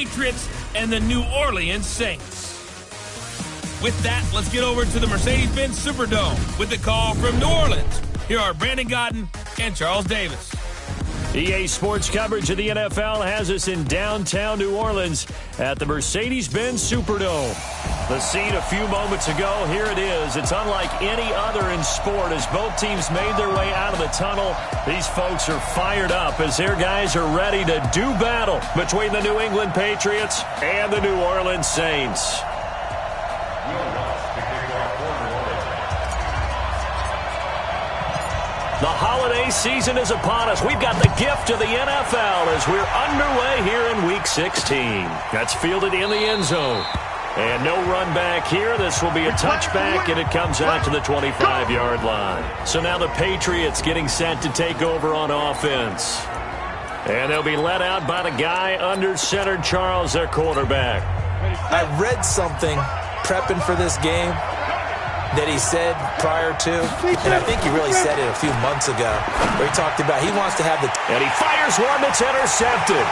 Patriots and the New Orleans Saints. With that, let's get over to the Mercedes-Benz Superdome with the call from New Orleans. Here are Brandon Gaudin and Charles Davis. EA Sports coverage of the NFL has us in downtown New Orleans at the Mercedes-Benz Superdome. The scene a few moments ago, here it is. It's unlike any other in sport as both teams made their way out of the tunnel. These folks are fired up as their guys are ready to do battle between the New England Patriots and the New Orleans Saints. The holiday season is upon us. We've got the gift of the NFL as we're underway here in Week 16. That's fielded in the end zone. And no run back here. This will be a touchback, and it comes out to the 25-yard line. So now the Patriots getting set to take over on offense. And they'll be led out by the guy under center, Charles, their quarterback. I read something prepping for this game that he said prior to, and I think he really said it a few months ago, where he talked about he wants to have the... And he fires one that's intercepted.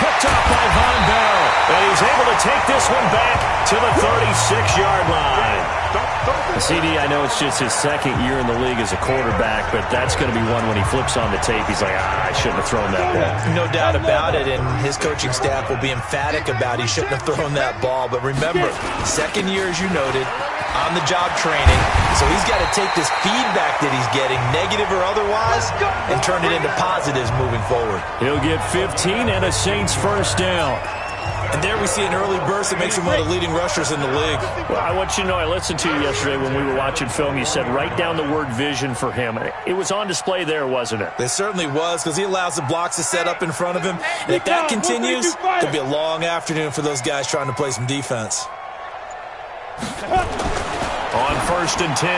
Picked up by Von Bell. And he's able to take this one back to the 36-yard line. CD, I know it's just his second year in the league as a quarterback, but that's going to be one when he flips on the tape. He's like, I shouldn't have thrown that ball. No doubt about it, and his coaching staff will be emphatic about he shouldn't have thrown that ball. But remember, second year, as you noted, on-the-job training, so he's got to take this feedback that he's getting, negative or otherwise, and turn it into positives moving forward. He'll get 15 and a Saints first down. And there we see an early burst that makes him one of the leading rushers in the league. Well, I want you to know, I listened to you yesterday when we were watching film. You said write down the word vision for him. It was on display there, wasn't it? It certainly was, because he allows the blocks to set up in front of him. And if that continues, it'll be a long afternoon for those guys trying to play some defense. On 1st and 10,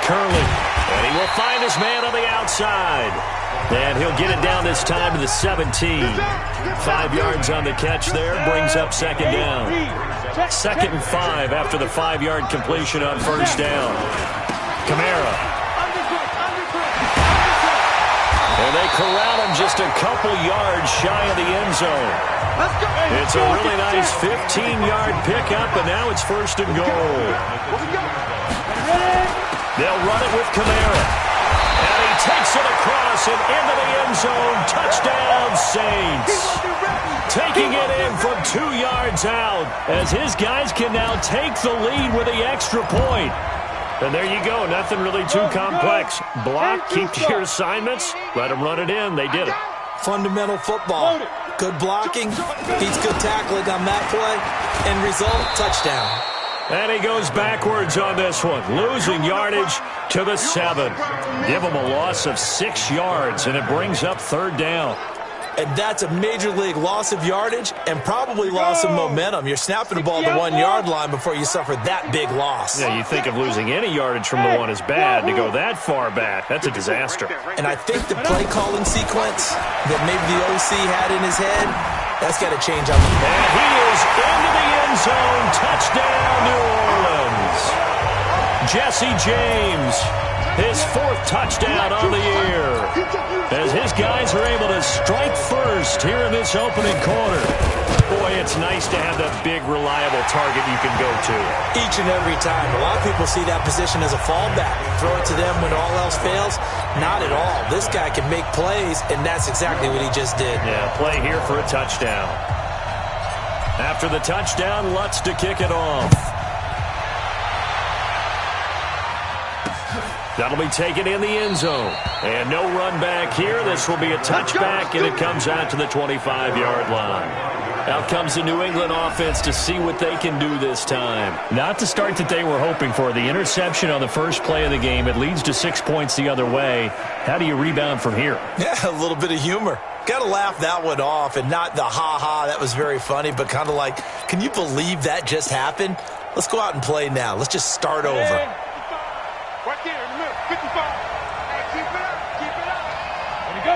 Curley. And he will find his man on the outside. And he'll get it down this time to the 17. 5 yards on the catch there, brings up second down. 2nd and 5 after the 5-yard completion on first down. Kamara. And they corral him just a couple yards shy of the end zone. It's a really nice 15-yard pickup, and now it's 1st and goal. They'll run it with Kamara. And he takes it across and into the end zone. Touchdown, Saints. Taking it in from 2 yards out as his guys can now take the lead with the extra point. And there you go. Nothing really too complex. Block, keep to your assignments, let them run it in. They did it. Fundamental football. Good blocking, beats good tackling on that play. End result, touchdown. And he goes backwards on this one, losing yardage to the 7. Give him a loss of 6 yards, and it brings up 3rd down. And that's a major league loss of yardage and probably loss of momentum. You're snapping the ball to the 1-yard line before you suffer that big loss. Yeah, you think of losing any yardage from the 1 is bad. To go that far back, that's a disaster. And I think the play calling sequence that maybe the OC had in his head, that's got to change on the... And he is into the end zone. Touchdown, New Orleans. Jesse James, his 4th touchdown on the year. As his guys are able to strike first here in this opening quarter. Boy, it's nice to have that big, reliable target you can go to. Each and every time. A lot of people see that position as a fallback. Throw it to them when all else fails. Not at all. This guy can make plays, and that's exactly what he just did. Yeah, play here for a touchdown. After the touchdown, Lutz to kick it off. That'll be taken in the end zone. And no run back here. This will be a touchback, and it comes out to the 25-yard line. Out comes the New England offense to see what they can do this time. Not the start that they were hoping for. The interception on the first play of the game. It leads to 6 points the other way. How do you rebound from here? Yeah, a little bit of humor. Got to laugh that one off, and not the ha-ha, that was very funny, but kind of like, can you believe that just happened? Let's go out and play now. Let's just start over. Right there in the middle, 55. Hey, keep it up, keep it up. There we go.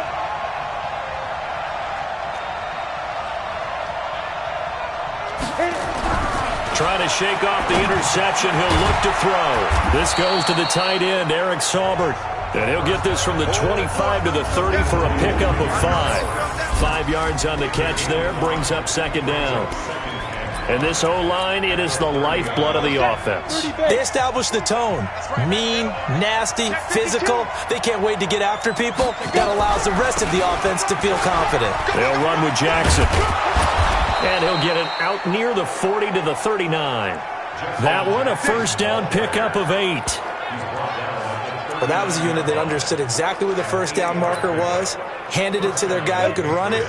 Trying to shake off the interception. He'll look to throw. This goes to the tight end, Eric Saubert. And he'll get this from the 25 to the 30 for a pickup of 5. 5 yards on the catch there. Brings up second down. And this O-line, it is the lifeblood of the offense. They established the tone. Mean, nasty, physical. They can't wait to get after people. That allows the rest of the offense to feel confident. They'll run with Jackson. And he'll get it out near the 40 to the 39. That one, a first down pickup of 8. Well, that was a unit that understood exactly where the first down marker was, handed it to their guy who could run it,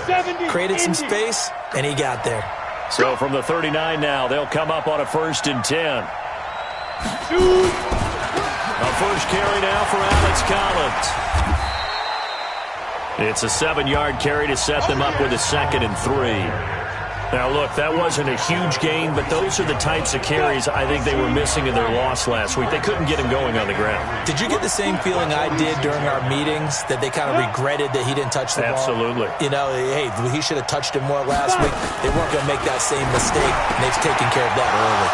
created some space, and he got there. So from the 39 now, they'll come up on a 1st and 10. A first carry now for Alex Collins. It's a 7-yard carry to set them up with a 2nd and 3. Now, look, that wasn't a huge gain, but those are the types of carries I think they were missing in their loss last week. They couldn't get him going on the ground. Did you get the same feeling I did during our meetings, that they kind of regretted that he didn't touch the ball? Absolutely. You know, hey, he should have touched it more last week. They weren't going to make that same mistake, and they've taken care of that early.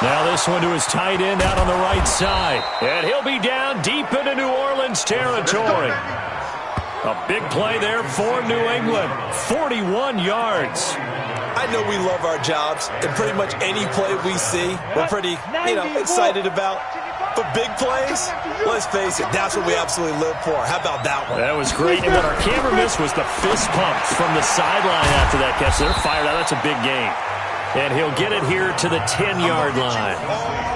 Now this one to his tight end out on the right side. And he'll be down deep into New Orleans territory. A big play there for New England. 41 yards. I know we love our jobs, and pretty much any play we see, we're pretty, excited about. But big plays, let's face it, that's what we absolutely live for. How about that one? That was great. And what our camera missed was the fist pumps from the sideline after that catch. They're fired out. That's a big gain. And he'll get it here to the 10-yard line.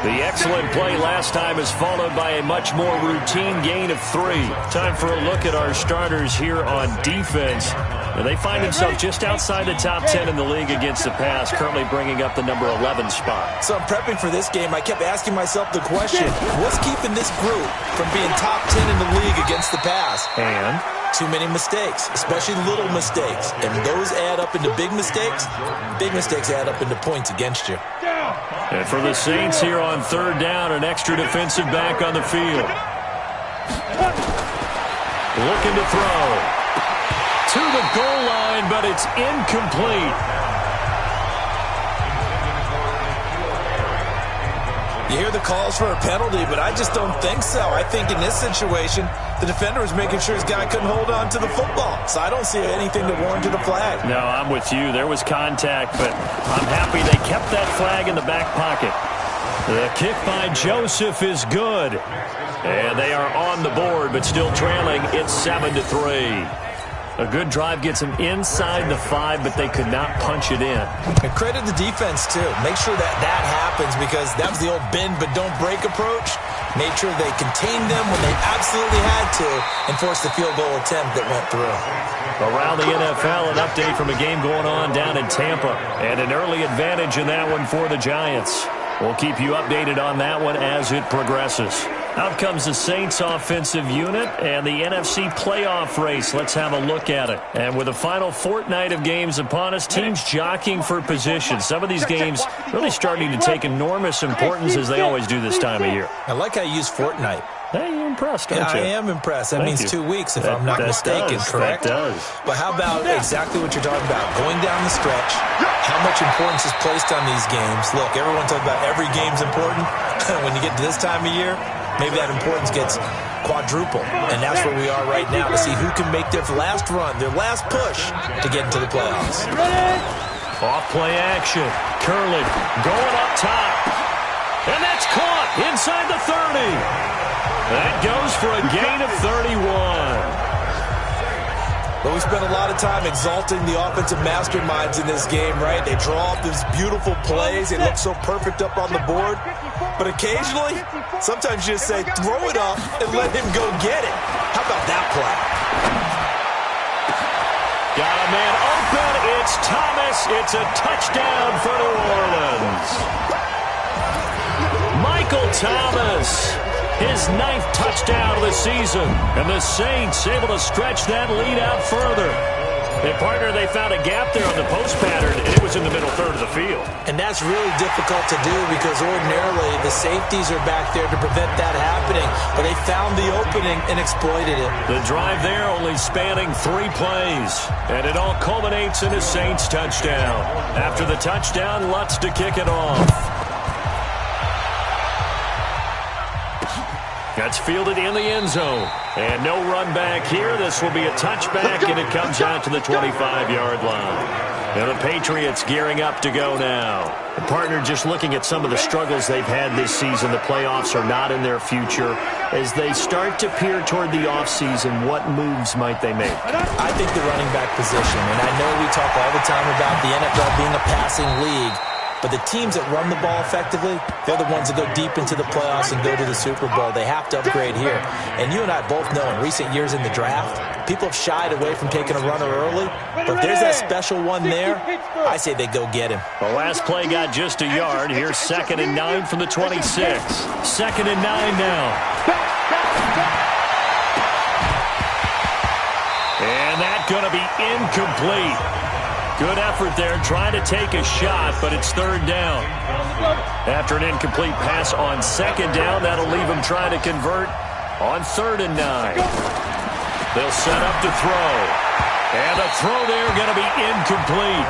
The excellent play last time is followed by a much more routine gain of 3. Time for a look at our starters here on defense. And they find themselves just outside the top 10 in the league against the pass, currently bringing up the number 11 spot. So I'm prepping for this game. I kept asking myself the question, what's keeping this group from being top 10 in the league against the pass? And too many mistakes, especially little mistakes. And those add up into big mistakes. Big mistakes add up into points against you. And for the Saints here on 3rd down, an extra defensive back on the field. Looking to throw. To the goal line, but it's incomplete. You hear the calls for a penalty, but I just don't think so. I think in this situation, the defender was making sure his guy couldn't hold on to the football. So I don't see anything to warrant to the flag. No, I'm with you. There was contact, but I'm happy they kept that flag in the back pocket. The kick by Joseph is good. And they are on the board, but still trailing. It's 7-3. A good drive gets them inside the 5, but they could not punch it in. And credit the defense, too. Make sure that happens, because that was the old bend but don't break approach. Made sure they contained them when they absolutely had to and forced the field goal attempt that went through. Around the NFL, an update from a game going on down in Tampa. And an early advantage in that one for the Giants. We'll keep you updated on that one as it progresses. Out comes the Saints offensive unit and the NFC playoff race. Let's have a look at it. And with the final fortnight of games upon us, teams jockeying for position. Some of these games really starting to take enormous importance, as they always do this time of year. I like how you use fortnight. Hey, you're impressed, aren't you? I am impressed. That means 2 weeks, if I'm not that mistaken, correct? That does. But how about exactly what you're talking about? Going down the stretch, how much importance is placed on these games? Look, everyone talks about every game's important. When you get to this time of year, maybe that importance gets quadruple. And that's where we are right now, to see who can make their last run, their last push to get into the playoffs. Off play action. Curley going up top. And that's caught inside the 30. That goes for a gain of 31. But we spent a lot of time exalting the offensive masterminds in this game, right? They draw up these beautiful plays. They look so perfect up on the board. But occasionally, sometimes you just say, throw it up and let him go get it. How about that play? Got a man open. It's Thomas. It's a touchdown for New Orleans. Michael Thomas. His 9th touchdown of the season. And the Saints able to stretch that lead out further. And, partner, they found a gap there on the post pattern, and it was in the middle third of the field. And that's really difficult to do, because ordinarily the safeties are back there to prevent that happening. But they found the opening and exploited it. The drive there only spanning 3 plays. And it all culminates in a Saints touchdown. After the touchdown, Lutz to kick it off. That's fielded in the end zone. And no run back here. This will be a touchback, and it comes out to the 25-yard line. And the Patriots gearing up to go now. The partner, just looking at some of the struggles they've had this season, the playoffs are not in their future. As they start to peer toward the offseason, what moves might they make? I think the running back position, and I know we talk all the time about the NFL being a passing league, but the teams that run the ball effectively, they're the ones that go deep into the playoffs and go to the Super Bowl. They have to upgrade here. And you and I both know in recent years in the draft, people have shied away from taking a runner early. But if there's that special one there, I say they go get him. The last play got just a yard. Here's 2nd and 9 from the 26. 2nd and 9 now. And that's going to be incomplete. Good effort there, trying to take a shot, but it's 3rd down. After an incomplete pass on 2nd down, that'll leave him trying to convert on 3rd and 9. They'll set up to throw. And the throw there going to be incomplete.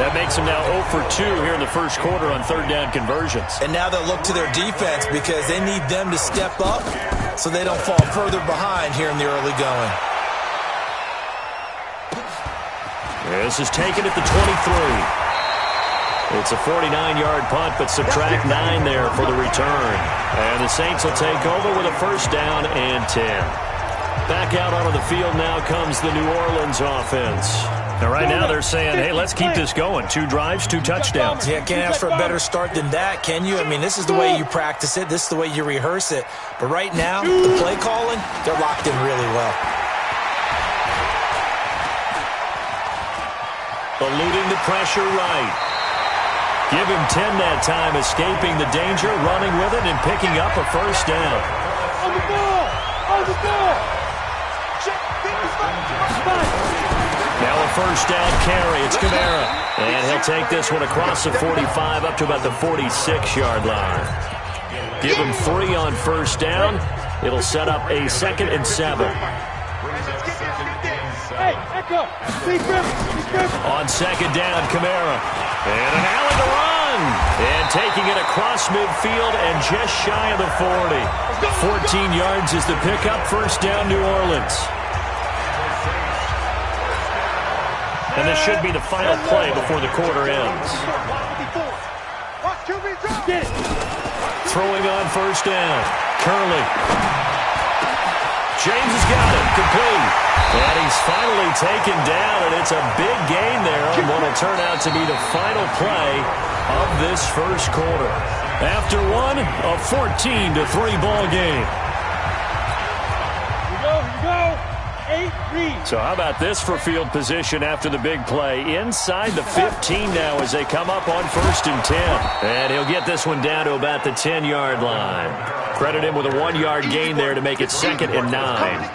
That makes him now 0 for 2 here in the first quarter on 3rd down conversions. And now they'll look to their defense because they need them to step up so they don't fall further behind here in the early going. This is taken at the 23. It's a 49-yard punt, but subtract 9 there for the return. And the Saints will take over with a 1st down and 10. Back out onto the field now comes the New Orleans offense. And right now they're saying, hey, let's keep this going. 2 drives, 2 touchdowns. Yeah, can't ask for a better start than that, can you? I mean, this is the way you practice it. This is the way you rehearse it. But right now, the play calling, they're locked in really well. Eluding the pressure right. Give him 10 that time, escaping the danger, running with it, and picking up a 1st down. On the ball! On the ball! Now a 1st down carry. It's Kamara. And he'll take this one across the 45 up to about the 46-yard line. Give him 3 on 1st down. It'll set up a 2nd and 7. Hey, Echo! On 2nd down, Kamara. And an alley to run. And taking it across midfield and just shy of the 40. 14 yards is the pickup. 1st down, New Orleans. And this should be the final play before the quarter ends. Throwing on 1st down. Curley. James has got it. Complete. And he's finally taken down, and it's a big gain there on what will turn out to be the final play of this first quarter. After one, a 14-3 ball game. Here we go. 8-3. So how about this for field position after the big play? Inside the 15 now as they come up on 1st and 10. And he'll get this one down to about the 10-yard line. Credit him with a 1-yard gain there to make it 2nd and 9.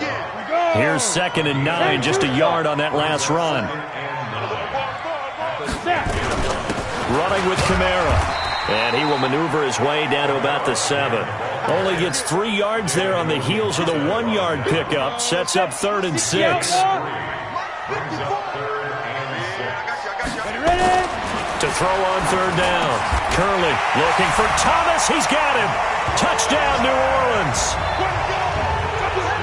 Here's 2nd and 9, just a yard on that last run. Running with Kamara. And he will maneuver his way down to about the 7. Only gets 3 yards there on the heels of the 1-yard pickup. Sets up 3rd and 6. To throw on 3rd down. Curley looking for Thomas. He's got him. Touchdown, New Orleans.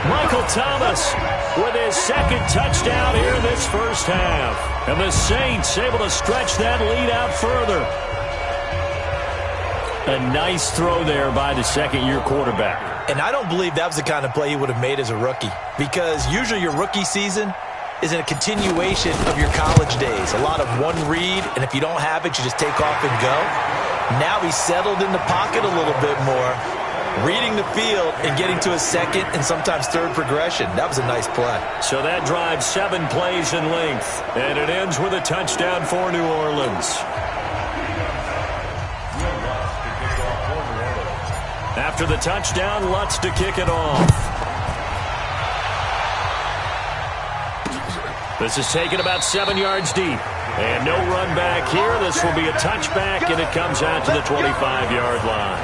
Michael Thomas with his 2nd touchdown here in this first half. And the Saints able to stretch that lead out further. A nice throw there by the 2nd-year quarterback. And I don't believe that was the kind of play he would have made as a rookie. Because usually your rookie season is a continuation of your college days. A lot of one read, and if you don't have it, you just take off and go. Now he's settled in the pocket a little bit more, reading the field and getting to a 2nd and sometimes 3rd progression. That was a nice play. So that drives 7 plays in length, and it ends with a touchdown for New Orleans. After the touchdown, Lutz to kick it off. This is taken about 7 yards deep. And no run back here. This will be a touchback, and it comes out to the 25-yard line.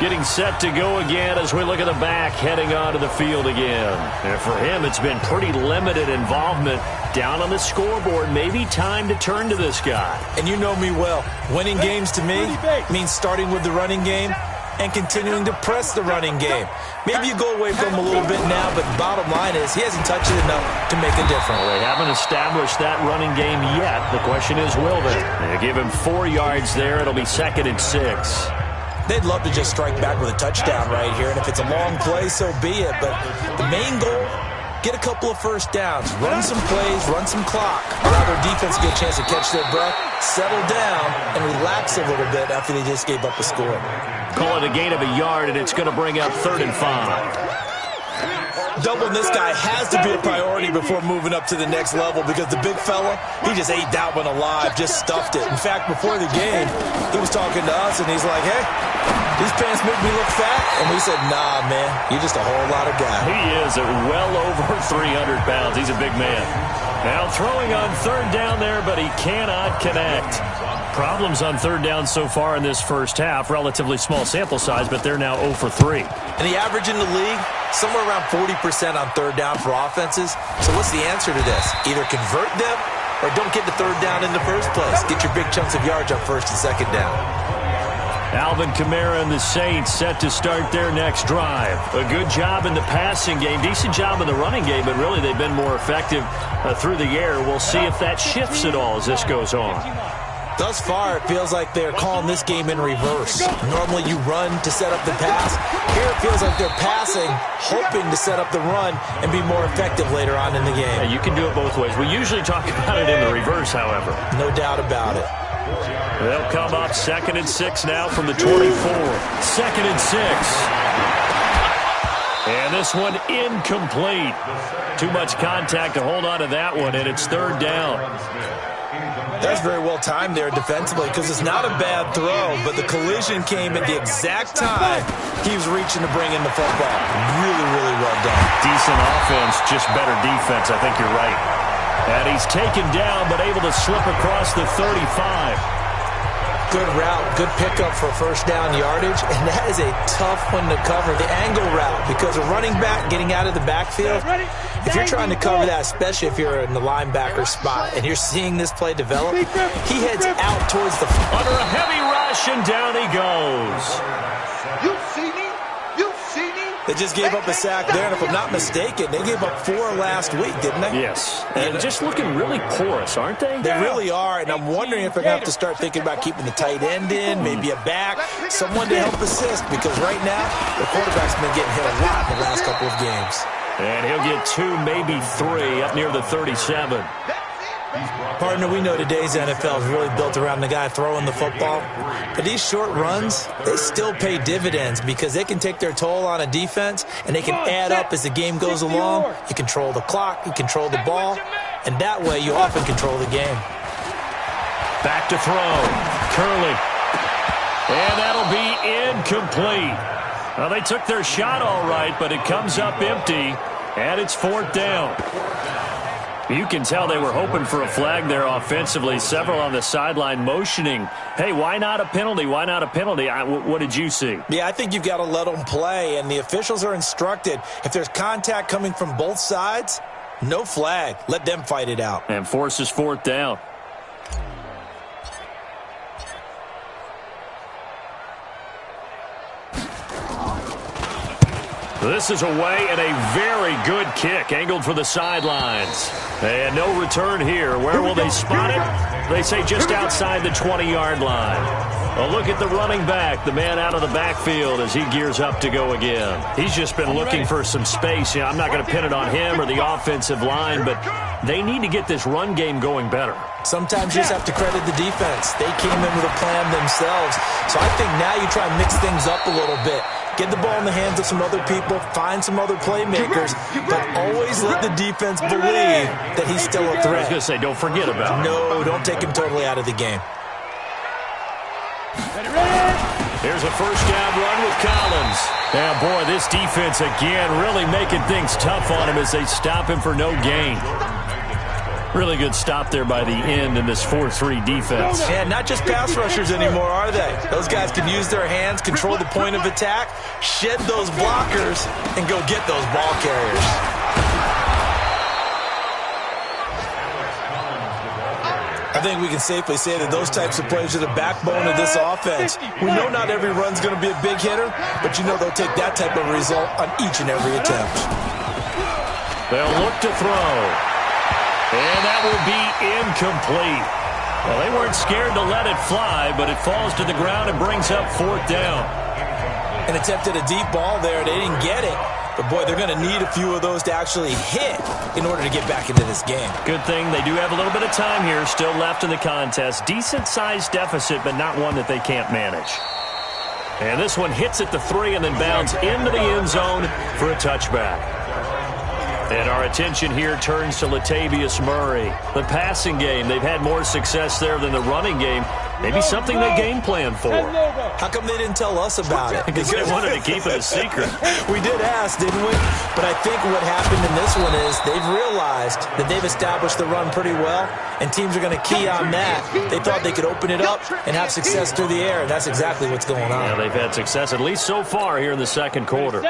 Getting set to go again as we look at the back heading onto the field again. And for him, it's been pretty limited involvement down on the scoreboard. Maybe time to turn to this guy. And you know me well. Winning games to me means starting with the running game. and continuing to press the running game. Maybe you go away from him a little bit now, but the bottom line is he hasn't touched it enough to make a difference. Well, they haven't established that running game yet. The question is, will they? They give him 4 yards there. It'll be 2nd and 6. They'd love to just strike back with a touchdown right here, and if it's a long play, so be it. But the main goal, get a couple of first downs, run some plays, run some clock. Allow their defense to get a chance to catch their breath, settle down, and relax a little bit after they just gave up a score. Call it a gain of a yard, and it's going to bring up 3rd and 5. Doubling this guy has to be a priority before moving up to the next level because the big fella, he just ate that one alive, just stuffed it. In fact, before the game, he was talking to us, and he's like, hey, these pants make me look fat. And we said, nah, man, you're just a whole lot of guy. He is at well over 300 pounds. He's a big man. Now throwing on 3rd down there, but he cannot connect. Problems on 3rd down so far in this first half. Relatively small sample size, but they're now 0 for 3. And the average in the league, somewhere around 40% on 3rd down for offenses. So what's the answer to this? Either convert them or don't get the 3rd down in the first place. Get your big chunks of yards on 1st and 2nd down. Alvin Kamara and the Saints set to start their next drive. A good job in the passing game, decent job in the running game, but really they've been more effective through the air. We'll see if that shifts at all as this goes on. Thus far, it feels like they're calling this game in reverse. Normally you run to set up the pass. Here it feels like they're passing, hoping to set up the run and be more effective later on in the game. Yeah, you can do it both ways. We usually talk about it in the reverse, however. No doubt about it. They'll come up 2nd and 6 now from the 24. 2nd and 6. And this one incomplete. Too much contact to hold on to that one, and it's 3rd down. That's very well timed there defensively because it's not a bad throw, but the collision came at the exact time he was reaching to bring in the football. Really, really well done. Decent offense, just better defense. I think you're right. And he's taken down but able to slip across the 35. Good route, good pickup for 1st down yardage, and that is a tough one to cover, the angle route, because a running back getting out of the backfield, if you're trying to cover that, especially if you're in the linebacker spot and you're seeing this play develop, he heads out towards the... Under a heavy rush, and down he goes. You see me? You see me? They just gave up a sack there, and if I'm not mistaken, they gave up 4 last week, didn't they? Yes. And just looking really porous, aren't they? They really are, and I'm wondering if they're going to have to start thinking about keeping the tight end in, maybe a back, someone to help assist, because right now, the quarterback's been getting hit a lot in the last couple of games. And he'll get 2, maybe 3, up near the 37. Partner, we know today's NFL is really built around the guy throwing the football. But these short runs, they still pay dividends because they can take their toll on a defense and they can add up as the game goes along. You control the clock, you control the ball, and that way you often control the game. Back to throw. Curley. And that'll be incomplete. Well, they took their shot all right, but it comes up empty, and it's 4th down. You can tell they were hoping for a flag there offensively. Several on the sideline motioning, hey, why not a penalty? Why not a penalty? What did you see? Yeah, I think you've got to let them play, and the officials are instructed. If there's contact coming from both sides, no flag. Let them fight it out. And forces 4th down. This is away and a very good kick angled for the sidelines. And no return here. Where will they spot it? They say just outside the 20-yard line. A look at the running back, the man out of the backfield as he gears up to go again. He's just been looking for some space. I'm not going to pin it on him or the offensive line, but they need to get this run game going better. Sometimes you just have to credit the defense. They came in with a plan themselves. So I think now you try and mix things up a little bit. Get the ball in the hands of some other people, find some other playmakers, but always let the defense believe that he's still a threat. I was going to say, don't forget about him. No, don't take him totally out of the game. Here's a 1st down run with Collins. Now, boy, this defense again really making things tough on him as they stop him for no gain. Really good stop there by the end in this 4-3 defense. Yeah, not just pass rushers anymore, are they? Those guys can use their hands, control the point of attack, shed those blockers, and go get those ball carriers. I think we can safely say that those types of players are the backbone of this offense. We know not every run's going to be a big hitter, but you know they'll take that type of result on each and every attempt. They'll look to throw. And that will be incomplete. Well, they weren't scared to let it fly, but it falls to the ground and brings up 4th down. An attempt at a deep ball there. They didn't get it. But, boy, they're going to need a few of those to actually hit in order to get back into this game. Good thing they do have a little bit of time here still left in the contest. Decent-sized deficit, but not one that they can't manage. And this one hits at the 3 and then bounds into the end zone for a touchback. And our attention here turns to Latavius Murray. The passing game, they've had more success there than the running game. Maybe something they game plan for. How come they didn't tell us about it? Because they wanted to keep it a secret. We did ask, didn't we? But I think what happened in this one is they've realized that they've established the run pretty well, and teams are going to key on that. They thought they could open it up and have success through the air, and that's exactly what's going on. Yeah, they've had success, at least so far here in the second quarter.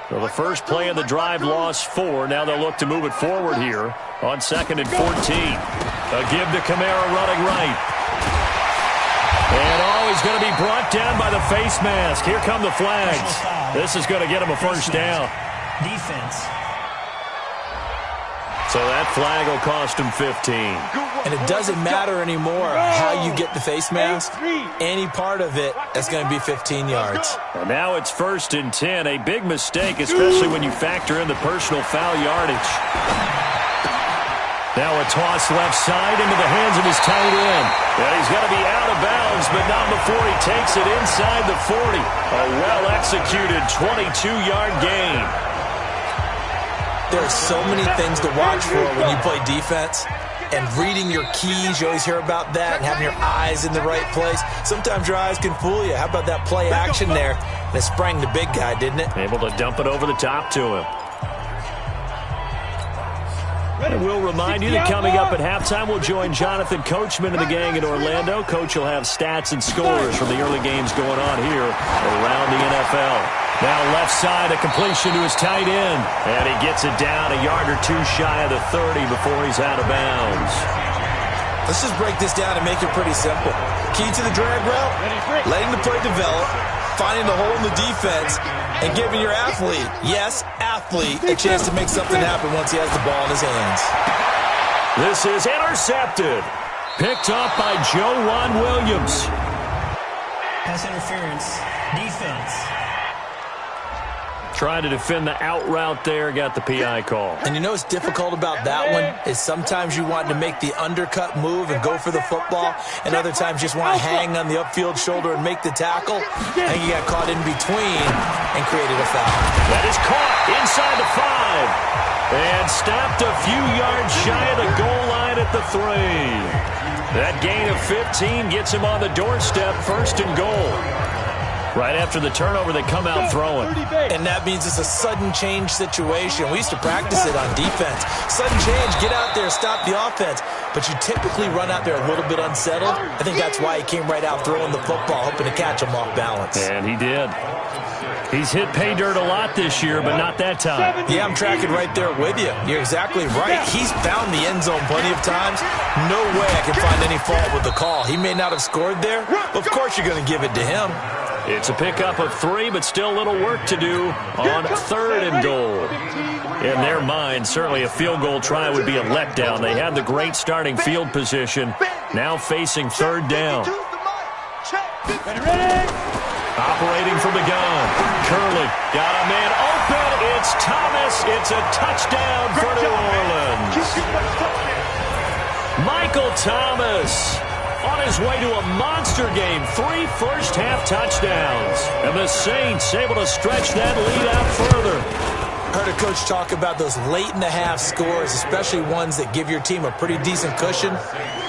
So the first play of the drive lost 4. Now they'll look to move it forward here on 2nd and 14. A give to Kamara running right. And he's going to be brought down by the face mask. Here come the flags. This is going to get him a first down. Defense. So that flag will cost him 15. And it doesn't matter anymore how you get the face mask. Any part of it, that's going to be 15 yards. And now it's 1st and 10. A big mistake, especially when you factor in the personal foul yardage. Now a toss left side into the hands of his tight end. And he's got to be out of bounds, but not before he takes it inside the 40. A well-executed 22-yard gain. There are so many things to watch for when you play defense. And reading your keys, you always hear about that, and having your eyes in the right place. Sometimes your eyes can fool you. How about that play action there? And it sprang the big guy, didn't it? Able to dump it over the top to him. And we'll remind you that coming up at halftime, we'll join Jonathan Coachman and the gang in Orlando. Coach will have stats and scores from the early games going on here around the NFL. Now left side, a completion to his tight end. And he gets it down a yard or two shy of the 30 before he's out of bounds. Let's just break this down and make it pretty simple. Key to the drag route, letting the play develop, finding the hole in the defense, and giving your athlete, yes, athlete, a chance to make something happen once he has the ball in his hands. This is intercepted. Picked off by Joejuan Williams. Pass interference. Defense. Trying to defend the out route there, got the PI call. And you know what's difficult about that one is sometimes you want to make the undercut move and go for the football, and other times you just want to hang on the upfield shoulder and make the tackle, and you got caught in between and created a foul. That is caught inside the 5 and stopped a few yards shy of the goal line at the 3. That gain of 15 gets him on the doorstep, 1st and goal. Right after the turnover, they come out throwing. And that means it's a sudden change situation. We used to practice it on defense. Sudden change, get out there, stop the offense. But you typically run out there a little bit unsettled. I think that's why he came right out throwing the football, hoping to catch him off balance. And he did. He's hit pay dirt a lot this year, but not that time. Yeah, I'm tracking right there with you. You're exactly right. He's found the end zone plenty of times. No way I can find any fault with the call. He may not have scored there, but of course you're going to give it to him. It's a pickup of 3, but still a little work to do on 3rd and goal. In their mind, certainly a field goal try would be a letdown. They had the great starting field position, now facing 3rd down. Operating from the gun. Curley got a man open. It's Thomas. It's a touchdown for New Orleans. Michael Thomas on his way to a monster game. 3 first-half touchdowns. And the Saints able to stretch that lead out further. Heard a coach talk about those late-in-the-half scores, especially ones that give your team a pretty decent cushion.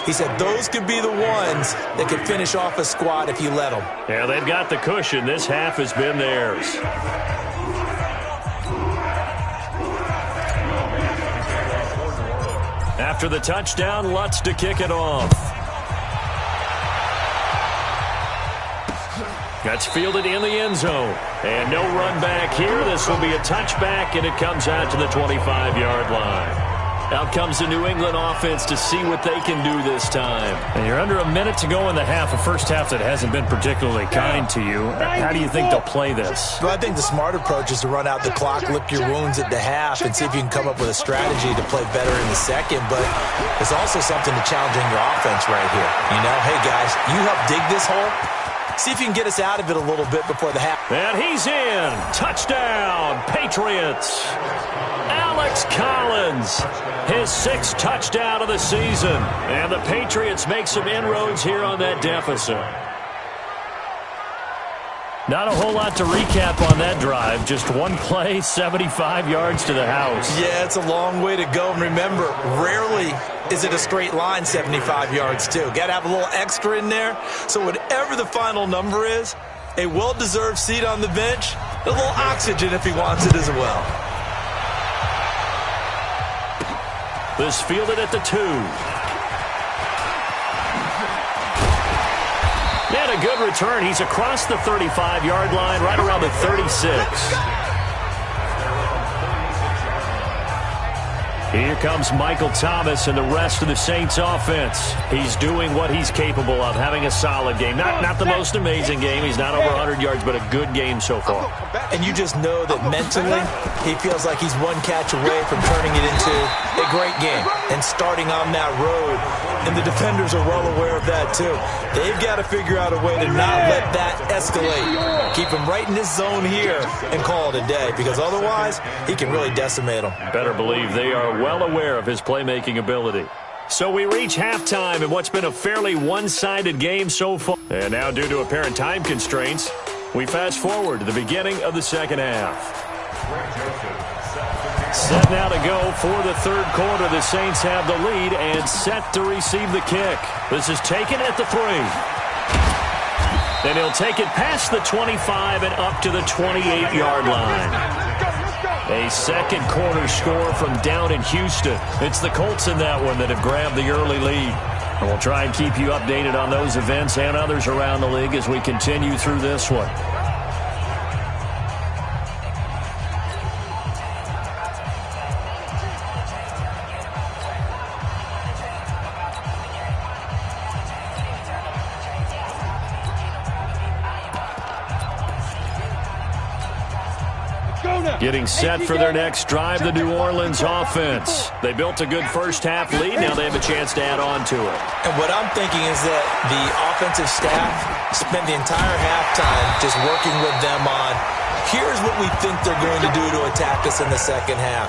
He said those could be the ones that could finish off a squad if you let them. Yeah, they've got the cushion. This half has been theirs. After the touchdown, Lutz to kick it off. That's fielded in the end zone. And no run back here. This will be a touchback, and it comes out to the 25-yard line. Out comes the New England offense to see what they can do this time. And you're under a minute to go in the half, a first half that hasn't been particularly kind to you. How do you think they'll play this? Well, I think the smart approach is to run out the clock, lick your wounds at the half, and see if you can come up with a strategy to play better in the second. But there's also something to challenging your offense right here. You know, hey, guys, you help dig this hole. See if you can get us out of it a little bit before the half. And he's in. Touchdown, Patriots. Alex Collins, his 6th touchdown of the season. And the Patriots make some inroads here on that deficit. Not a whole lot to recap on that drive. Just one play, 75 yards to the house. Yeah, it's a long way to go. And remember, rarely is it a straight line 75 yards, too. Got to have a little extra in there. So whatever the final number is, a well-deserved seat on the bench, a little oxygen if he wants it as well. This fielded at the 2. And a good return. He's across the 35-yard line, right around the 36. Here comes Michael Thomas and the rest of the Saints offense. He's doing what he's capable of, having a solid game. Not the most amazing game. He's not over 100 yards, but a good game so far. And you just know that mentally he feels like he's one catch away from turning it into a great game and starting on that road. And the defenders are well aware of that, too. They've got to figure out a way to not let that escalate. Keep him right in this zone here and call it a day, because otherwise he can really decimate them. Better believe they are well aware of his playmaking ability. So we reach halftime in what's been a fairly one-sided game so far. And now, due to apparent time constraints, we fast forward to the beginning of the second half. Set now to go for the third quarter. The Saints have the lead and set to receive the kick. This is taken at the 3. And he'll take it past the 25 and up to the 28-yard line. A second quarter score from down in Houston. It's the Colts in that one that have grabbed the early lead. And we'll try and keep you updated on those events and others around the league as we continue through this one. Getting set for their next drive, the New Orleans offense. They built a good first-half lead. Now they have a chance to add on to it. And what I'm thinking is that the offensive staff spent the entire halftime just working with them on, here's what we think they're going to do to attack us in the second half.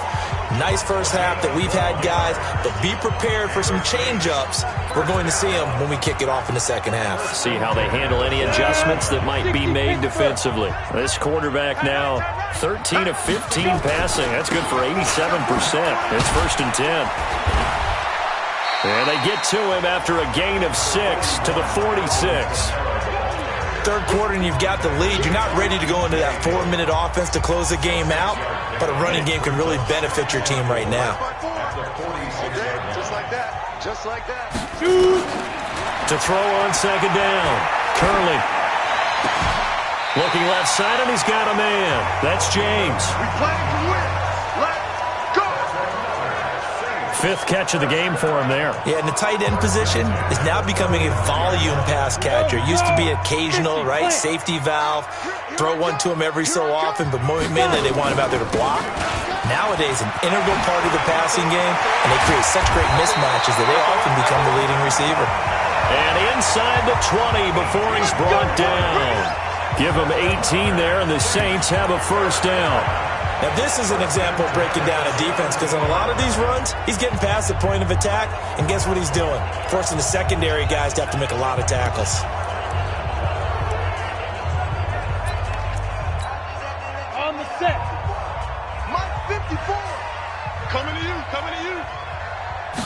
Nice first half that we've had, guys, but be prepared for some change-ups. We're going to see them when we kick it off in the second half. See how they handle any adjustments that might be made defensively. This quarterback now 13 of 15 passing. That's good for 87%. It's 1st and 10. And they get to him after a gain of 6 to the 46. Third quarter and you've got the lead. You're not ready to go into that 4-minute offense to close the game out, but a running game can really benefit your team right now. Just like that. Just like that. To throw on second down. Curley. Looking left side, and he's got a man. That's James. We playing to win. Let's go. 5th catch of the game for him there. Yeah, and the tight end position is now becoming a volume pass catcher. Used to be occasional, right? Safety valve. Throw one to him every so often, but mainly they want him out there to block. Nowadays, an integral part of the passing game, and they create such great mismatches that they often become the leading receiver. And inside the 20 before he's brought down. Give him 18 there, and the Saints have a first down. Now, this is an example of breaking down a defense, because on a lot of these runs, he's getting past the point of attack, and guess what he's doing? Forcing the secondary guys to have to make a lot of tackles. On the set. Mike 54. Coming to you. Coming to you.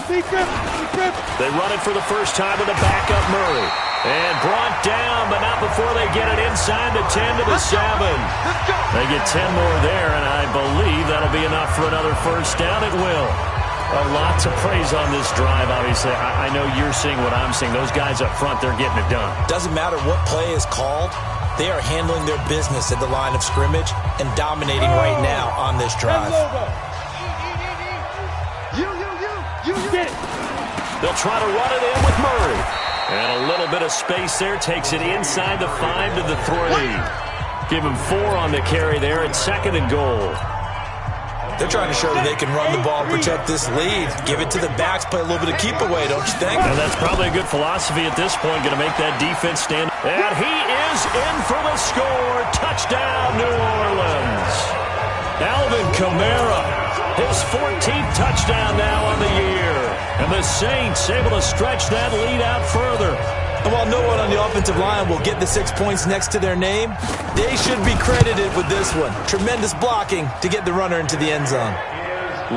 They run it for the first time with a backup Murray. And brought down, but not before they get it inside the 10 to the 7. They get 10 more there, and I believe that'll be enough for another first down. It will. A lot to praise on this drive, obviously. I know you're seeing what I'm seeing. Those guys up front, they're getting it done. Doesn't matter what play is called. They are handling their business at the line of scrimmage and dominating right now on this drive. You. They'll try to run it in with Murray. And a little bit of space there. Takes it inside the 5 to the 3. Give him 4 on the carry there. It's 2nd and goal. They're trying to show that they can run the ball, protect this lead. Give it to the backs, play a little bit of keep away, don't you think? And that's probably a good philosophy at this point. Going to make that defense stand. And he is in for the score. Touchdown, New Orleans. Alvin Kamara, his 14th touchdown now on the year. And the Saints able to stretch that lead out further. And while no one on the offensive line will get the 6 points next to their name, they should be credited with this one. Tremendous blocking to get the runner into the end zone.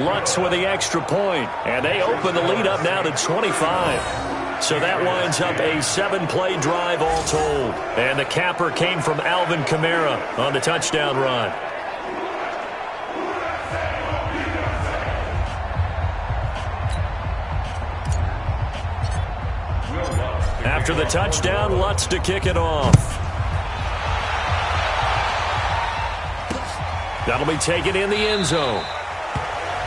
Lutz with the extra point, and they open the lead up now to 25. So that winds up a 7-play drive all told. And the capper came from Alvin Kamara on the touchdown run. After the touchdown, Lutz to kick it off. That'll be taken in the end zone.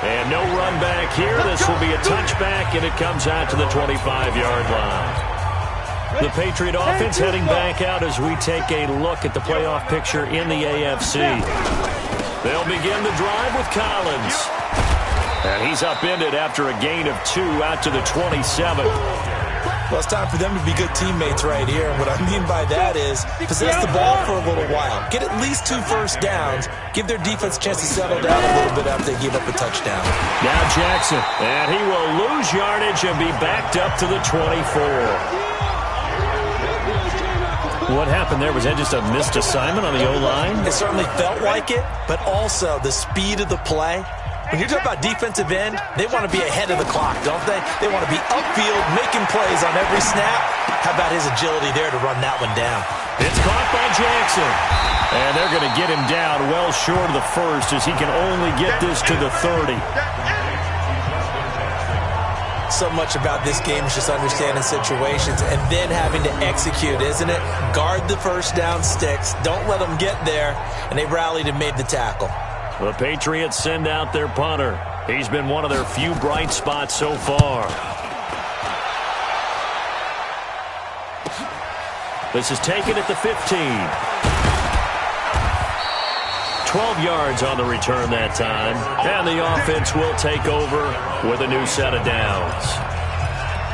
And no run back here. This will be a touchback, and it comes out to the 25-yard line. The Patriot offense heading back out as we take a look at the playoff picture in the AFC. They'll begin the drive with Collins. And he's upended after a gain of 2 out to the 27. Well, it's time for them to be good teammates right here. And what I mean by that is possess the ball for a little while. Get at least 2 first downs. Give their defense a chance to settle down a little bit after they give up a touchdown. Now Jackson, and he will lose yardage and be backed up to the 24. What happened there? Was that just a missed assignment on the O-line? It certainly felt like it, but also the speed of the play. When you're talking about defensive end, they want to be ahead of the clock, don't they? They want to be upfield, making plays on every snap. How about his agility there to run that one down? It's caught by Jackson. And they're going to get him down well short of the first as he can only get this to the 30. So much about this game is just understanding situations and then having to execute, isn't it? Guard the first down sticks. Don't let them get there. And they rallied and made the tackle. The Patriots send out their punter. He's been one of their few bright spots so far. This is taken at the 15. 12 yards on the return that time. And the offense will take over with a new set of downs.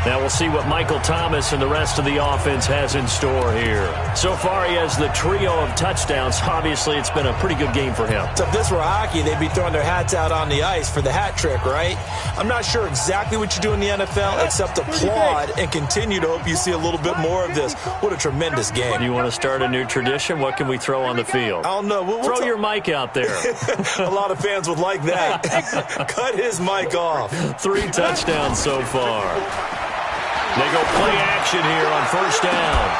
Now we'll see what Michael Thomas and the rest of the offense has in store here. So far he has the trio of touchdowns. Obviously it's been a pretty good game for him. So if this were hockey, they'd be throwing their hats out on the ice for the hat trick, right? I'm not sure exactly what you do in the NFL except applaud and continue to hope you see a little bit more of this. What a tremendous game. You want to start a new tradition? What can we throw on the field? I don't know. Throw your mic out there. A lot of fans would like that. Cut his mic off. 3 touchdowns so far. They go play action here on first down.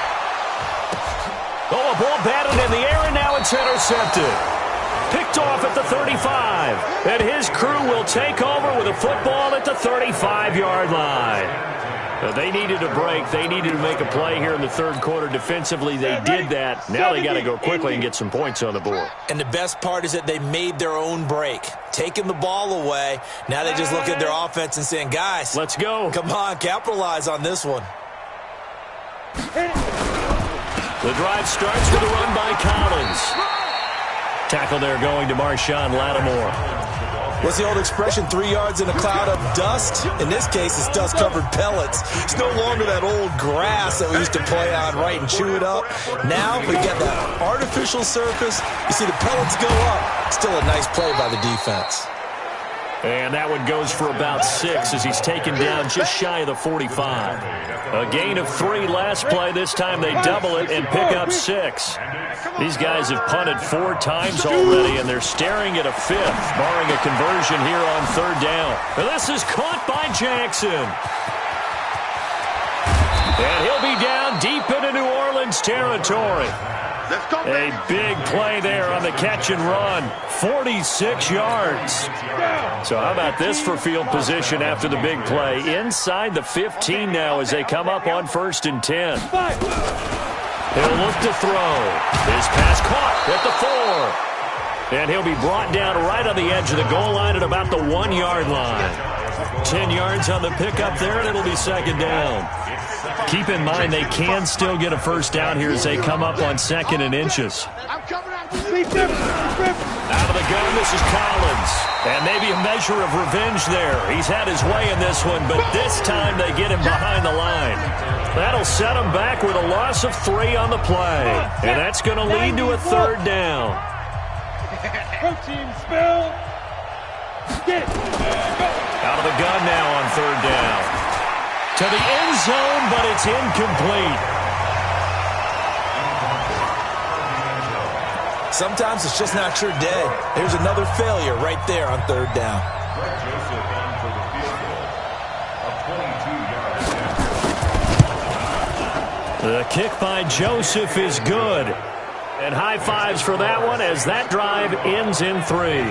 Oh, a ball batted in the air, and now it's intercepted. Picked off at the 35. And his crew will take over with a football at the 35-yard line. They needed a break. They needed to make a play here in the third quarter defensively. They did that. Now they got to go quickly and get some points on the board. And the best part is that they made their own break. Taking the ball away. Now they just look at their offense and saying, guys, let's go. Come on, capitalize on this one. The drive starts with a run by Collins. Tackle there going to Marshawn Lattimore. What's the old expression, 3 yards in a cloud of dust? In this case, it's dust-covered pellets. It's no longer that old grass that we used to play on, right, and chew it up. Now we get that artificial surface. You see the pellets go up. Still a nice play by the defense. And that one goes for about 6 as he's taken down just shy of the 45. A gain of 3 last play. This time they double it and pick up 6. These guys have punted 4 times already, and they're staring at a 5th, barring a conversion here on third down. And this is caught by Jackson. And he'll be down deep into New Orleans territory. A big play there on the catch and run. 46 yards. So how about this for field position after the big play? Inside the 15 now as they come up on 1st and 10. He'll look to throw. His pass caught at the 4. And he'll be brought down right on the edge of the goal line at about the 1-yard line. 10 yards on the pickup there, and it'll be second down. Keep in mind they can still get a first down here as they come up on 2nd and inches. Out of the gun, this is Collins. And maybe a measure of revenge there. He's had his way in this one, but this time they get him behind the line. That'll set him back with a loss of 3 on the play. And that's going to lead to a 3rd down. Out of the gun now on 3rd down. To the end zone, but it's incomplete. Sometimes it's just not your day. There's another failure right there on 3rd down. The kick by Joseph is good. And high fives for that one as that drive ends in 3.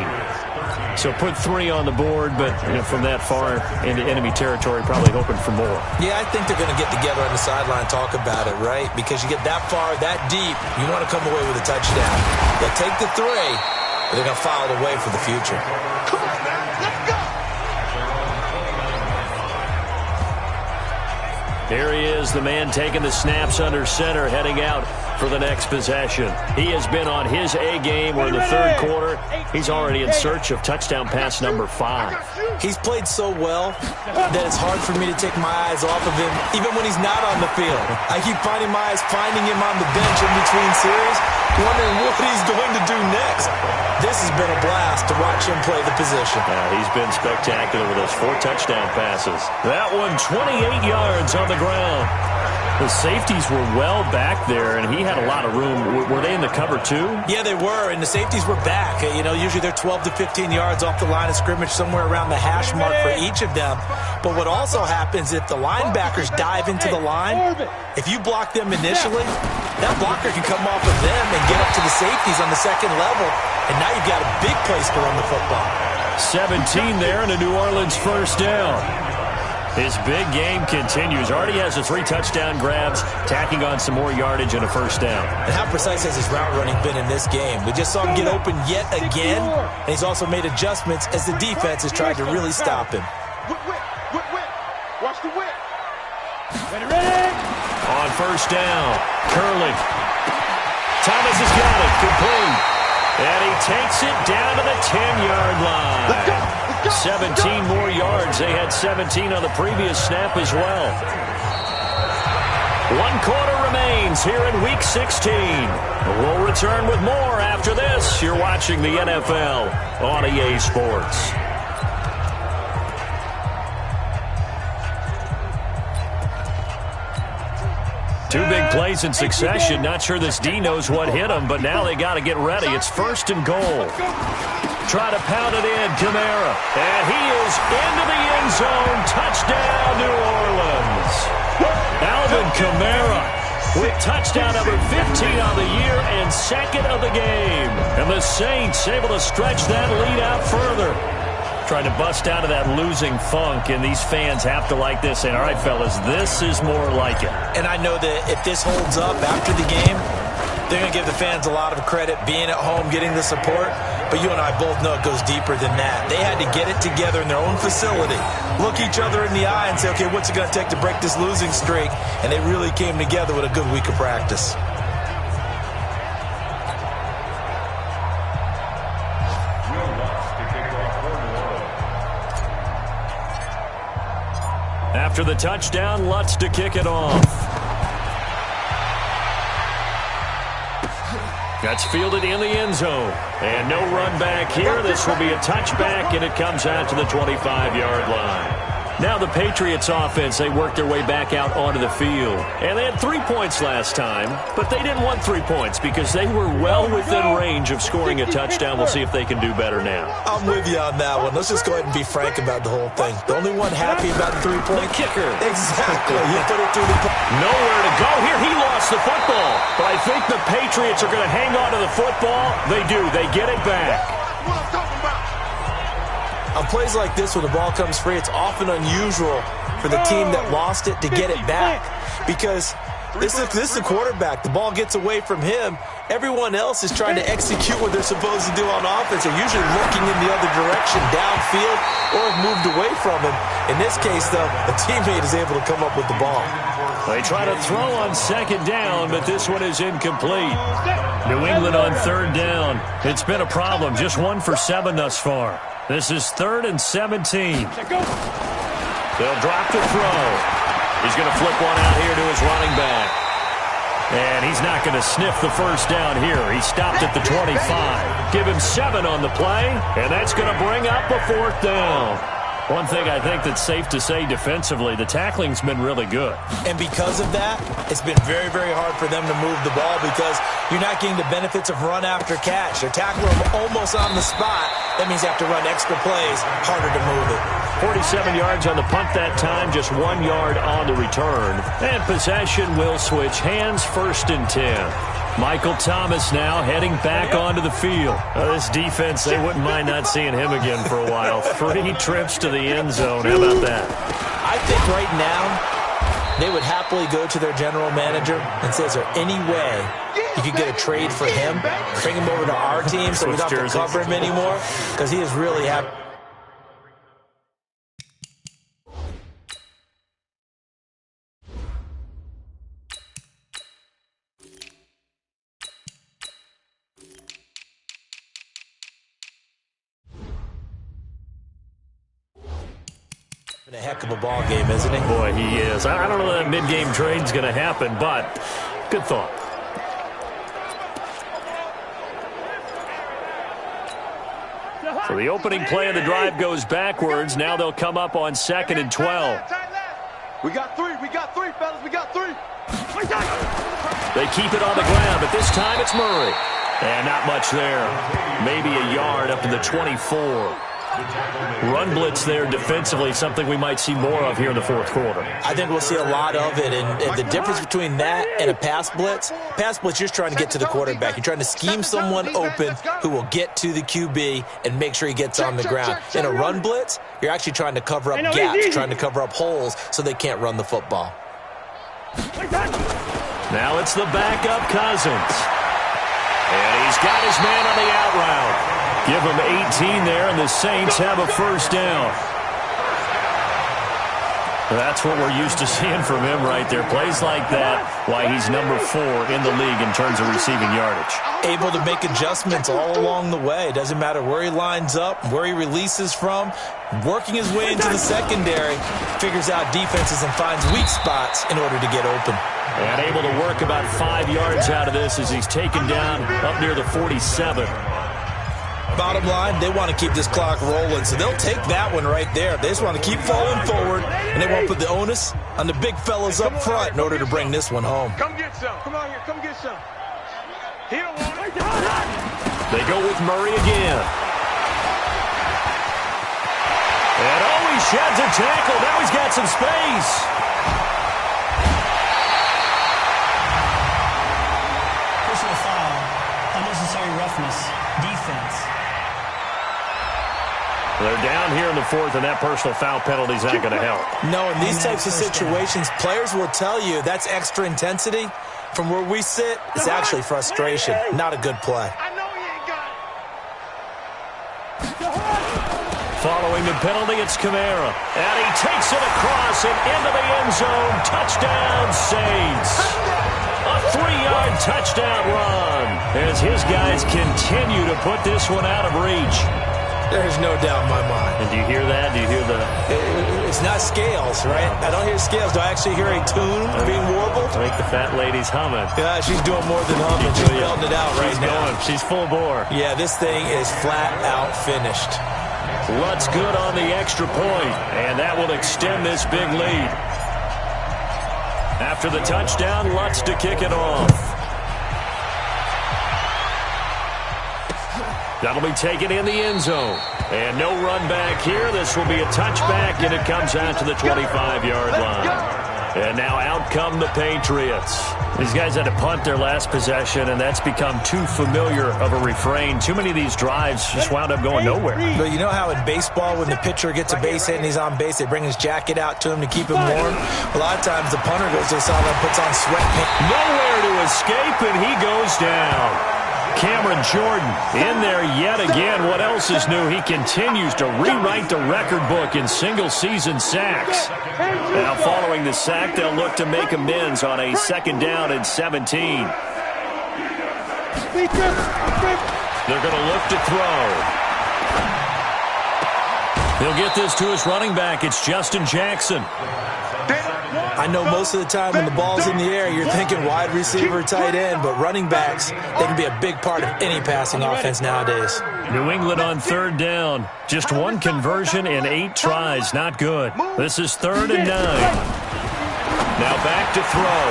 So put 3 on the board, but from that far into enemy territory, probably hoping for more. Yeah, I think they're going to get together on the sideline and talk about it, right? Because you get that far, that deep, you want to come away with a touchdown. They'll take the 3, but they're going to file it away for the future. Come on, man. Let's go. Here he is, the man taking the snaps under center, heading out for the next possession. He has been on his A game. We're in the 3rd quarter. He's already in search of touchdown pass number 5. He's played so well that it's hard for me to take my eyes off of him, even when he's not on the field. I keep finding my eyes finding him on the bench in between series, wondering what he's going to do next. This has been a blast to watch him play the position. He's been spectacular with those 4 touchdown passes. That one 28 yards on the ground. The safeties were well back there, and he had a lot of room. Were they in the cover too? Yeah, they were, and the safeties were back. You know, usually they're 12 to 15 yards off the line of scrimmage, somewhere around the hash mark for each of them. But what also happens if the linebackers dive into the line, if you block them initially, that blocker can come off of them and get up to the safeties on the 2nd level, and now you've got a big place to run the football. 17 there and a New Orleans first down. His big game continues. Already has the 3 touchdown grabs, tacking on some more yardage and a first down. And how precise has his route running been in this game? We just saw him get open yet again, and he's also made adjustments as the defense has tried to really stop him. Watch the whip. Ready? On first down, Curley. Thomas has got it, complete. And he takes it down to the 10-yard line. Let's go. 17 more yards. They had 17 on the previous snap as well. 1 quarter remains here in Week 16. We'll return with more after this. You're watching the NFL on EA Sports. Two big plays in succession. Not sure this D knows what hit him, but now they got to get ready. It's 1st and goal. Try to pound it in, Kamara. And he is into the end zone. Touchdown, New Orleans. Alvin Kamara with touchdown number 15 on the year and 2nd of the game. And the Saints able to stretch that lead out further. Trying to bust out of that losing funk, and these fans have to like this. And all right, fellas, this is more like it. And I know that if this holds up after the game, they're going to give the fans a lot of credit being at home, getting the support. But you and I both know it goes deeper than that. They had to get it together in their own facility, look each other in the eye and say, okay, what's it going to take to break this losing streak? And they really came together with a good week of practice. After the touchdown, Lutz to kick it off. That's fielded in the end zone. And no run back here. This will be a touchback, and it comes out to the 25-yard line. Now the Patriots offense, they worked their way back out onto the field. And they had 3 points last time, but they didn't want 3 points because they were well within range of scoring a touchdown. We'll see if they can do better now. I'm with you on that one. Let's just go ahead and be frank about the whole thing. The only one happy about the 3-point The kicker. Exactly. You put it through the... Nowhere to go here. He lost the football. But I think the Patriots are going to hang on to the football. They do. They get it back. What I'm talking about. On plays like this where the ball comes free, it's often unusual for the team that lost it to get it back. Because this is a quarterback. The ball gets away from him, Everyone else is trying to execute what they're supposed to do on offense. They're usually looking in the other direction, downfield, or have moved away from him. In this case, though, a teammate is able to come up with the ball. They try to throw on second down, but this one is incomplete. New England on third down. It's been a problem. Just 1 for 7 thus far. This is 3rd and 17. They'll drop the throw. He's going to flip one out here to his running back. And he's not going to sniff the first down here. He stopped at the 25. Give him 7 on the play, and that's going to bring up a 4th down. One thing I think that's safe to say defensively, the tackling's been really good. And because of that, it's been very, very hard for them to move the ball because you're not getting the benefits of run after catch. They're tackling them almost on the spot. That means you have to run extra plays, harder to move it. 47 yards on the punt that time, just 1 yard on the return. And possession will switch hands, 1st and 10. Michael Thomas now heading back onto the field. This defense, they wouldn't mind not seeing him again for a while. 3 trips to the end zone. How about that? I think right now they would happily go to their general manager and say, is there any way you could get a trade for him, bring him over to our team so we don't have to cover him anymore? Because he is really happy. A heck of a ball game, isn't he? Boy, he is. I don't know that mid-game trade's going to happen, but good thought. So the opening play of the drive goes backwards. Now they'll come up on 2nd and 12. We got 3. We got 3, fellas. We got 3. They keep it on the ground, but this time it's Murray. And not much there. Maybe a yard up to the 24. Run blitz there defensively, something we might see more of here in the 4th quarter. I think we'll see a lot of it, and the difference between that and a pass blitz, you're just trying to get to the quarterback. You're trying to scheme someone open who will get to the QB and make sure he gets on the ground. In a run blitz, you're actually trying to cover up gaps, trying to cover up holes so they can't run the football. Now it's the backup Cousins. And he's got his man on the out route. Give him 18 there, and the Saints have a 1st down. That's what we're used to seeing from him right there. Plays like that, why he's number 4 in the league in terms of receiving yardage. Able to make adjustments all along the way. Doesn't matter where he lines up, where he releases from. Working his way into the secondary, figures out defenses and finds weak spots in order to get open. And able to work about 5 yards out of this as he's taken down up near the 47. Bottom line, they want to keep this clock rolling, so they'll take that one right there. They just want to keep falling forward, and they won't put the onus on the big fellas up front in order to bring this one home. Come get some. Come on here. Come get some. He don't want it. They go with Murray again. And he sheds a tackle. Now he's got some space. Personal foul, unnecessary roughness, defense. They're down here in the 4th, and that personal foul penalty is not going to help. No, in these types of situations, players will tell you that's extra intensity. From where we sit, it's actually frustration. Not a good play. I know he ain't got it. Following the penalty, it's Kamara. And he takes it across and into the end zone. Touchdown, Saints. A 3-yard touchdown run as his guys continue to put this one out of reach. There's no doubt in my mind. And do you hear that? Do you hear the... It's not scales, right? I don't hear scales. Do I actually hear a tune being warbled? I think the fat lady's humming. Yeah, she's doing more than humming. She's belting it out right now. She's full bore. Yeah, this thing is flat out finished. Lutz good on the extra point, and that will extend this big lead. After the touchdown, Lutz to kick it off. That'll be taken in the end zone. And no run back here. This will be a touchback, and it comes out to the 25-yard line. And now out come the Patriots. These guys had to punt their last possession, and that's become too familiar of a refrain. Too many of these drives just wound up going nowhere. But you know how in baseball, when the pitcher gets a base hit and he's on base, they bring his jacket out to him to keep him warm? A lot of times the punter goes to the sideline, puts on sweatpants. Nowhere to escape, and he goes down. Cameron Jordan in there yet again. What else is new? He continues to rewrite the record book in single-season sacks. Now, following the sack, they'll look to make amends on a 2nd down and 17. They're going to look to throw. He'll get this to his running back. It's Justin Jackson. I know most of the time when the ball's in the air, you're thinking wide receiver, tight end, but running backs, they can be a big part of any passing offense nowadays. New England on 3rd down. Just 1 conversion in 8 tries. Not good. This is 3rd and 9. Now back to throw.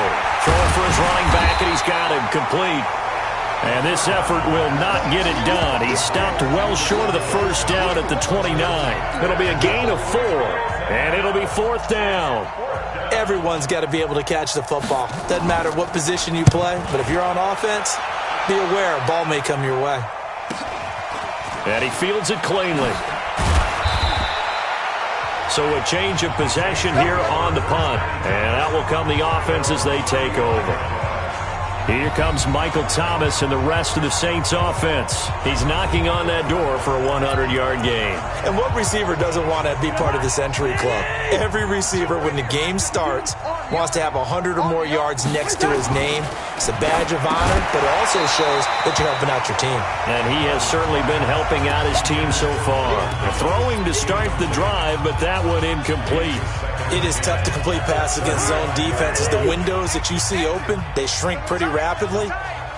Throwing for his running back, and he's got him complete. And this effort will not get it done. He stopped well short of the 1st down at the 29. It'll be a gain of 4, and it'll be 4th down. Everyone's got to be able to catch the football. Doesn't matter what position you play, but if you're on offense, be aware a ball may come your way. And he fields it cleanly. So a change of possession here on the punt. And out will come the offense as they take over. Here comes Michael Thomas and the rest of the Saints offense. He's knocking on that door for a 100-yard gain. And what receiver doesn't want to be part of the Century Club? Every receiver, when the game starts, wants to have 100 or more yards next to his name. It's a badge of honor, but it also shows that you're helping out your team. And he has certainly been helping out his team so far. Throwing to start the drive, but that one incomplete. It is tough to complete passes against zone defenses. The windows that you see open, they shrink pretty rapidly.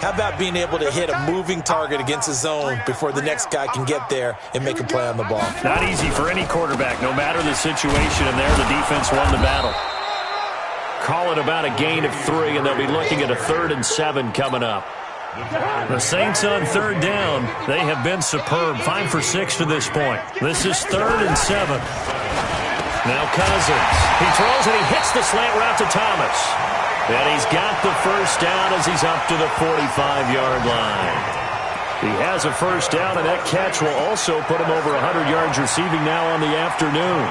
How about being able to hit a moving target against a zone before the next guy can get there and make a play on the ball? Not easy for any quarterback, no matter the situation, and there the defense won the battle. Call it about a gain of 3, and they'll be looking at a 3rd and 7 coming up. The Saints on 3rd down. They have been superb, 5 for 6 to this point. This is 3rd and 7. Now Cousins. He throws and he hits the slant route to Thomas. And he's got the 1st down as he's up to the 45-yard line. He has a 1st down, and that catch will also put him over 100 yards receiving now on the afternoon.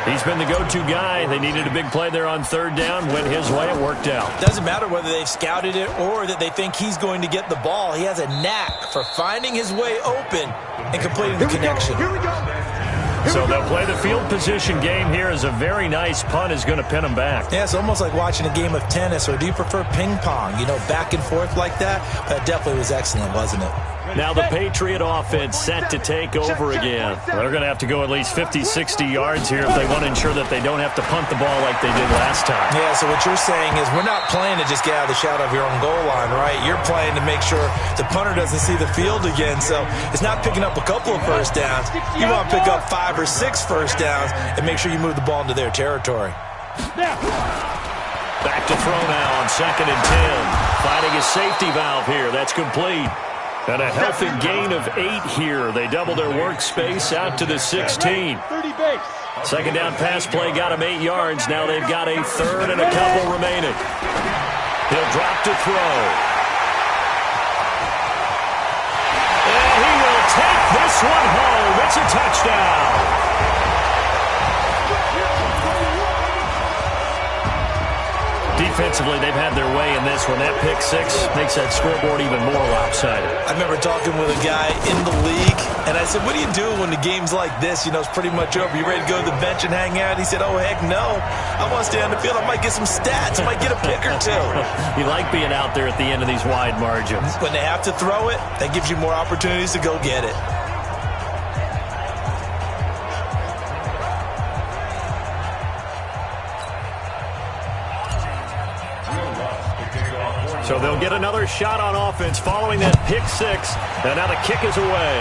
He's been the go-to guy. They needed a big play there on 3rd down. Went his way. It worked out. Doesn't matter whether they've scouted it or that they think he's going to get the ball. He has a knack for finding his way open and completing the connection. Here we go. So they'll play the field position game here as a very nice punt is going to pin them back. Yeah, it's almost like watching a game of tennis, or do you prefer ping pong? You know, back and forth like that? That definitely was excellent, wasn't it? Now the Patriot offense set to take over again. They're going to have to go at least 50, 60 yards here if they want to ensure that they don't have to punt the ball like they did last time. Yeah, so what you're saying is we're not playing to just get out of the shadow of your own goal line, right? You're playing to make sure the punter doesn't see the field again. So it's not picking up a couple of 1st downs. You want to pick up 5 or 6 1st downs and make sure you move the ball into their territory. Back to throw now on 2nd and 10. Finding a safety valve here. That's complete. And a healthy gain of 8 here. They double their workspace out to the 16. 30 base. 2nd down pass play got him 8 yards. Now they've got a 3rd and a couple remaining. He'll drop to throw. And he will take this one home. It's a touchdown. Defensively, they've had their way in this one. That pick 6 makes that scoreboard even more lopsided. I remember talking with a guy in the league, and I said, what do you do when the game's like this? You know, it's pretty much over. You ready to go to the bench and hang out? He said, oh, heck no. I want to stay on the field. I might get some stats. I might get a pick or 2. You like being out there at the end of these wide margins. When they have to throw it, that gives you more opportunities to go get it. So they'll get another shot on offense following that pick 6. And now the kick is away.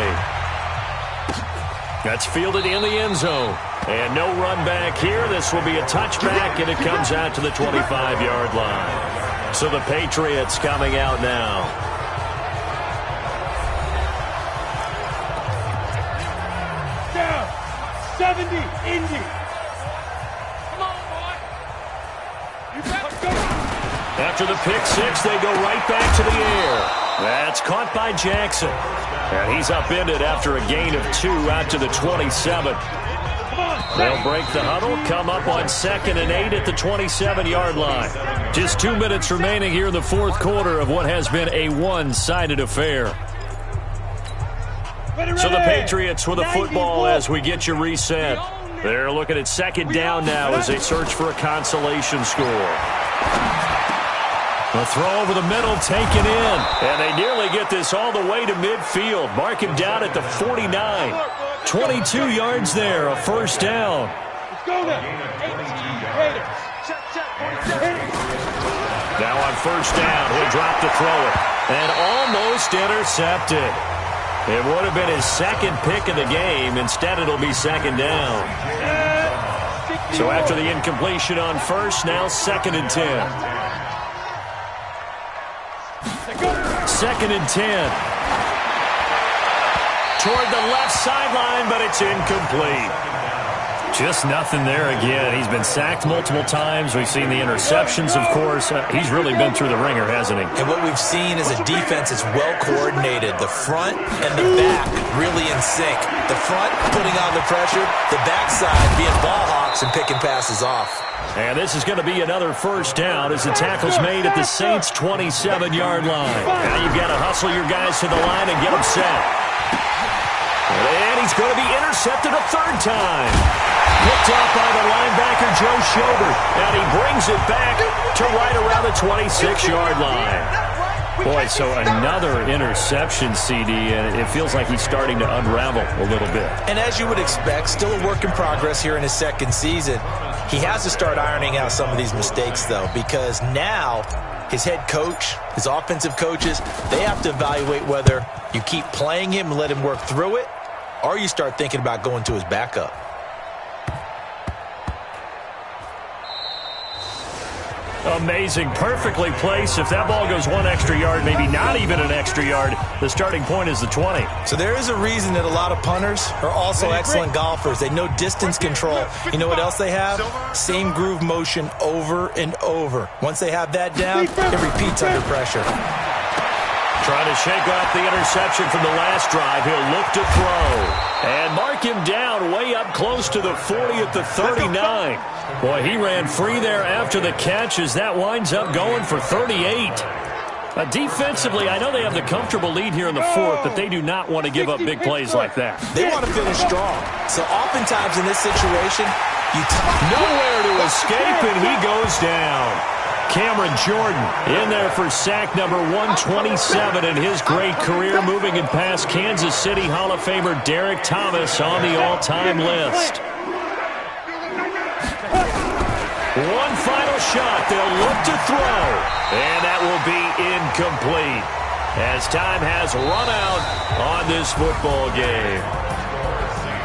That's fielded in the end zone. And no run back here. This will be a touchback, and it comes out to the 25-yard line. So the Patriots coming out now. Down. 70, Indy. Come on, boy. After the pick six, they go right back to the air. That's caught by Jackson. And he's upended after a gain of 2 out to the 27. They'll break the huddle, come up on 2nd and 8 at the 27-yard line. Just 2 minutes remaining here in the fourth quarter of what has been a one-sided affair. So the Patriots with a football as we get you reset. They're looking at 2nd down now as they search for a consolation score. The throw over the middle taken in. And they nearly get this all the way to midfield. Mark him down at the 49. 22 yards there, a first down. Let's go now. Now on first down, he'll drop to throw it. And almost intercepted. It would have been his 2nd pick of the game. Instead, it'll be 2nd down. So after the incompletion on first, now 2nd and 10. 2nd and 10. Toward the left sideline, but it's incomplete. Just nothing there again. He's been sacked multiple times. We've seen the interceptions, of course. He's really been through the ringer, hasn't he? And what we've seen is a defense that's well coordinated. The front and the back really in sync. The front putting on the pressure, the backside being ball hawks and picking passes off. And this is going to be another first down as the tackle's made at the Saints' 27-yard line. Now you've got to hustle your guys to the line and get them set. And he's going to be intercepted a 3rd time. Picked off by the linebacker, Joe Schobert. And he brings it back to right around the 26-yard line. Boy, so another interception, CD, and it feels like he's starting to unravel a little bit. And as you would expect, still a work in progress here in his 2nd season. He has to start ironing out some of these mistakes, though, because now his head coach, his offensive coaches, they have to evaluate whether you keep playing him and let him work through it, or you start thinking about going to his backup. Amazing. Perfectly placed. If that ball goes 1 extra yard, maybe not even an extra yard, the starting point is the 20. So there is a reason that a lot of punters are also excellent golfers. They know distance control. You know what else they have? Same groove motion over and over. Once they have that down, it repeats under pressure. Trying to shake off the interception from the last drive. He'll look to throw. And mark him down way up close to the 40 at the 39. Boy, he ran free there after the catch as that winds up going for 38. Defensively, I know they have the comfortable lead here in the 4th, but they do not want to give up big plays like that. They want to finish strong. So oftentimes in this situation, nowhere to escape, and he goes down. Cameron Jordan in there for sack number 127 in his great career, moving and past Kansas City Hall of Famer Derek Thomas on the all-time list. One final shot. They'll look to throw. And that will be incomplete as time has run out on this football game.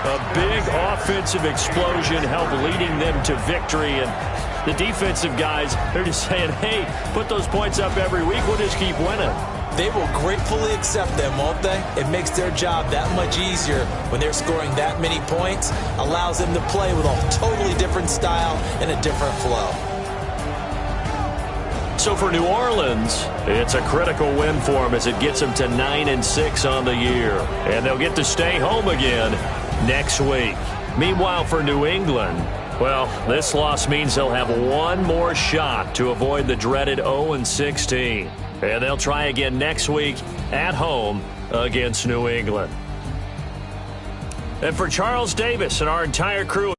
A big offensive explosion helped leading them to victory. And the defensive guys, they're just saying, hey, put those points up every week. We'll just keep winning. They will gratefully accept them, won't they? It makes their job that much easier when they're scoring that many points. Allows them to play with a totally different style and a different flow. So for New Orleans, it's a critical win for them as it gets them to 9-6 on the year. And they'll get to stay home again next week. Meanwhile, for New England, well, this loss means they'll have one more shot to avoid the dreaded 0-16. And they'll try again next week at home against New England. And for Charles Davis and our entire crew,